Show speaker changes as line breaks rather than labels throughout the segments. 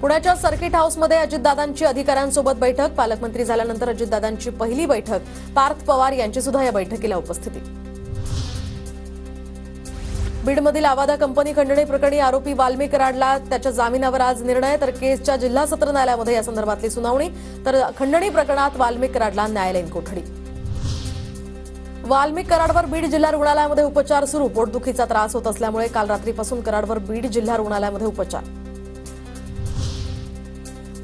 पुण्याच्या सर्किट हाऊसमध्ये अजितदादांची अधिकाऱ्यांसोबत बैठक। पालकमंत्री झाल्यानंतर अजितदादांची पहिली बैठक। पार्थ पवार यांची सुद्धा या बैठकीला उपस्थिती। बीडमधील आवादा कंपनी खंडणी प्रकरणी आरोपी वाल्मिक कराडला त्याच्या जामिनावर आज निर्णय, तर केसच्या जिल्हा सत्र न्यायालयामध्ये या संदर्भातली सुनावणी। तर खंडणी प्रकरणात वाल्मिक कराडला न्यायालयीन कोठडी। वाल्मिक कराडवर बीड जिल्हा रुग्णालयामध्ये उपचार सुरू। पोटदुखीचा त्रास होत असल्यामुळे काल रात्रीपासून कराडवर बीड जिल्हा रुग्णालयामध्ये उपचार।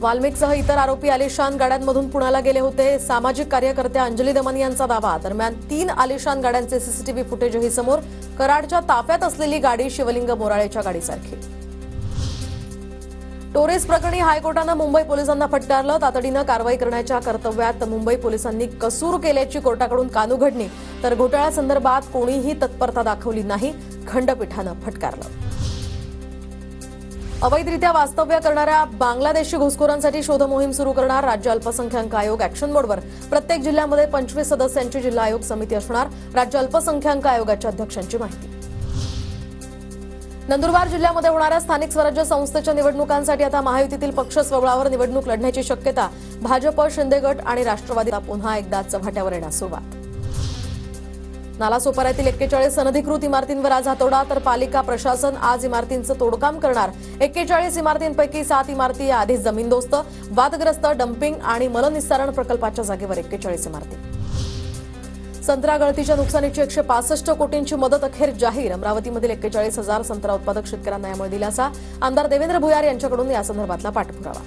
वाल्मिकसह इतर आरोपी आलिशान गाड्यांमधून पुण्याला गेले होते। सामाजिक कार्यकर्त्या अंजली दमन यांचा दावा। दरम्यान 3 आलिशान गाड्यांचे सीसीटीव्ही फुटेजही समोर। कराडच्या ताफ्यात असलेली गाडी शिवलिंग मोराळेच्या गाडीसारखी। टोरेस प्रकरणी हायकोर्टानं मुंबई पोलिसांना फटकारलं। तातडीनं कारवाई करण्याच्या कर्तव्यात मुंबई पोलिसांनी कसूर केल्याची कोर्टाकडून कानउघडणी। तर घोटाळ्यासंदर्भात कोणीही तत्परता दाखवली नाही, खंडपीठानं फटकारलं। अवैधरित्या वास्तव्य करणाऱ्या बांगलादेशी घुसखोरांसाठी शोध मोहीम सुरू करणार राज्य अल्पसंख्याक आयोग ॲक्शन मोडवर। प्रत्येक जिल्ह्यामध्ये 25 सदस्यांची जिल्हा आयोग समिती असणार। राज्य अल्पसंख्याक आयोगाच्या अध्यक्षांची माहिती। नंदुरबार जिल्ह्यामध्ये होणाऱ्या स्थानिक स्वराज्य संस्थेच्या निवडणुकांसाठी आता महायुतीतील पक्ष स्वबळावर निवडणूक लढण्याची शक्यता। भाजप, शिंदे गट आणि राष्ट्रवादीला पुन्हा एकदा चव्हाट्यावर येण्यास सुरुवात। नालासोपाऱ्यातील 41 अनधिकृत इमारतींवर आज हातोडा। तर पालिका प्रशासन आज इमारतींचं तोडकाम करणार। 41 इमारतींपैकी 7 इमारती या आधीच जमीनदोस्त। वादग्रस्त डम्पिंग आणि मलनिस्सारण प्रकल्पाच्या जागेवर 41 इमारती। संत्रा गळतीच्या नुकसानीची 165 कोटींची मदत अखेर जाहीर। अमरावतीमधील 41,000 संत्रा उत्पादक शेतकऱ्यांना यामुळे दिलासा। आमदार देवेंद्र भुयार यांच्याकडून या संदर्भातला पाठपुरावा।